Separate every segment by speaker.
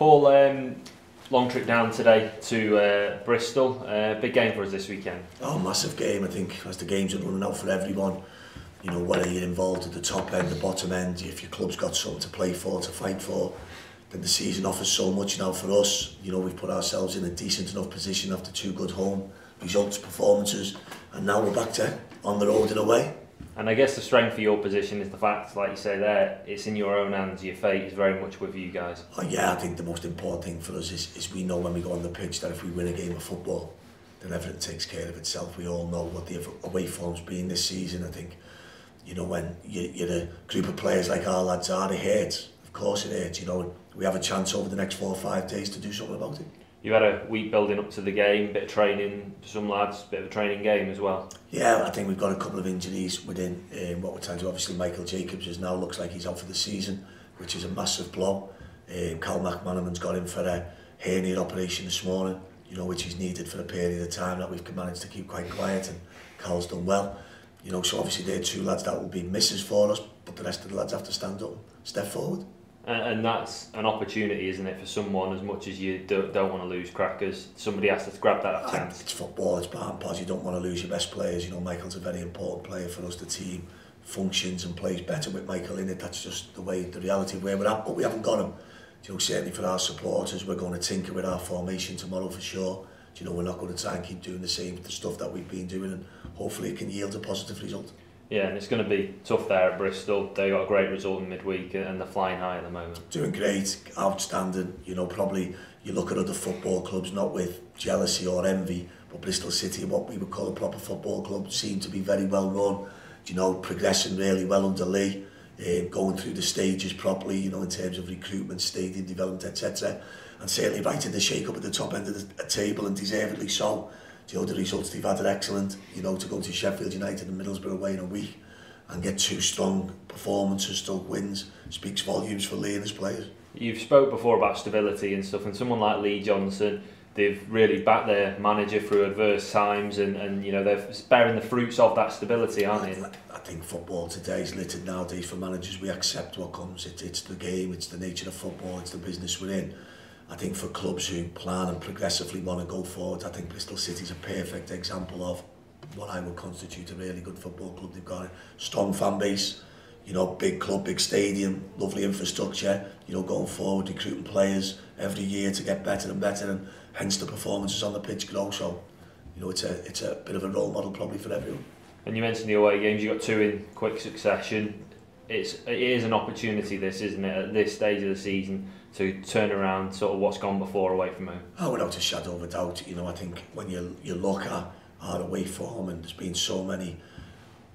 Speaker 1: Paul, long trip down today to Bristol. Big game for us this weekend.
Speaker 2: Oh, massive game. I think as the games are running out for everyone, you know, whether you're involved at the top end, the bottom end, if your club's got something to play for, to fight for, then the season offers so much now for us. You know, we've put ourselves in a decent enough position after 2 good home results, performances, and now we're back to on the road and away.
Speaker 1: And I guess the strength of your position is the fact, like you say there, it's in your own hands. Your fate is very much with you guys.
Speaker 2: Oh yeah, I think the most important thing for us is we know when we go on the pitch that if we win a game of football, then everything takes care of itself. We all know what the away form's been this season. I think, you know, when you're a group of players like our lads are, it hurts. Of course it hurts, you know. We have a chance over the next 4 or 5 days to do something about it.
Speaker 1: You had a week building up to the game, bit of training for some lads, bit of a training game as well.
Speaker 2: Yeah, I think we've got a couple of injuries within what we're trying to do. Obviously, Michael Jacobs is now looks like he's out for the season, which is a massive blow. Cal McManaman's got in for a hernia operation this morning, you know, which is needed for a period of time that we've managed to keep quite quiet, and Cal's done well. You know, so obviously they're 2 lads that will be misses for us, but the rest of the lads have to stand up, step forward.
Speaker 1: And that's an opportunity, isn't it, for someone, as much as you don't want to lose crackers, somebody has to grab that chance.
Speaker 2: It's football, it's part and parcel. You don't want to lose your best players. You know, Michael's a very important player for us. The team functions and plays better with Michael in it. That's just the reality of where we're at, but we haven't got him. You know, certainly for our supporters, we're going to tinker with our formation tomorrow for sure. You know, we're not going to try and keep doing the same stuff that we've been doing, and hopefully it can yield a positive result.
Speaker 1: Yeah, and it's going to be tough there at Bristol. They got a great result in midweek and they're flying high at the moment.
Speaker 2: Doing great, outstanding. You know, probably you look at other football clubs, not with jealousy or envy, but Bristol City, what we would call a proper football club, seem to be very well run. You know, progressing really well under Lee, going through the stages properly, you know, in terms of recruitment, stadium development, etc. And certainly right in the shake-up at the top end of the table, and deservedly so. You know, the results they've had are excellent. You know, to go to Sheffield United and Middlesbrough away in a week and get 2 strong performances, Stoke wins, speaks volumes for Lee and his players.
Speaker 1: You've spoke before about stability and stuff, and someone like Lee Johnson, they've really backed their manager through adverse times, and you know, they're bearing the fruits of that stability, aren't they?
Speaker 2: I think football today is littered nowadays for managers. We accept what comes. It's the game, it's the nature of football, it's the business we're in. I think for clubs who plan and progressively want to go forward, I think Bristol City's a perfect example of what I would constitute a really good football club. They've got a strong fan base, you know, big club, big stadium, lovely infrastructure, you know, going forward, recruiting players every year to get better and better, and hence the performances on the pitch grow. So, you know, it's a bit of a role model probably for everyone.
Speaker 1: And you mentioned the away games, you got 2 in quick succession. It is an opportunity, this, isn't it, at this stage of the season, to turn around sort of what's gone before away from home?
Speaker 2: Oh, without a shadow of a doubt. You know, I think when you look at our away form, and there's been so many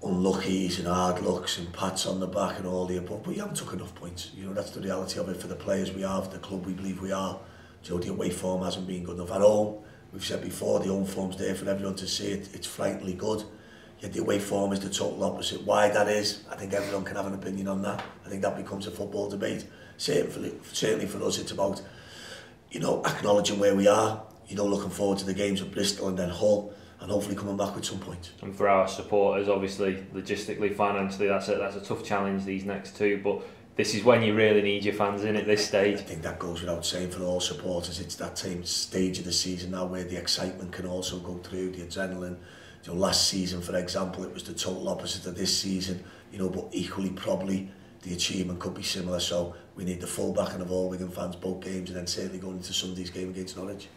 Speaker 2: unluckies and hard looks and pats on the back and all the above, but we haven't took enough points. You know, that's the reality of it for the players we are, for the club we believe we are. You know, the away form hasn't been good enough. At home, we've said before, the home form's there for everyone to see it. It's frighteningly good. Yet the away form is the total opposite. Why that is, I think everyone can have an opinion on that. I think that becomes a football debate. Certainly for us, it's about, you know, acknowledging where we are, you know, looking forward to the games of Bristol and then Hull, and hopefully coming back with some points.
Speaker 1: And for our supporters, obviously, logistically, financially, that's a tough challenge, these next 2, but this is when you really need your fans in at this stage.
Speaker 2: I think that goes without saying for all supporters. It's that same stage of the season now where the excitement can also go through, the adrenaline. You know, last season, for example, it was the total opposite of this season, you know, but equally probably the achievement could be similar. So we need the full backing of all Wigan fans, both games, and then certainly going into Sunday's game against Norwich.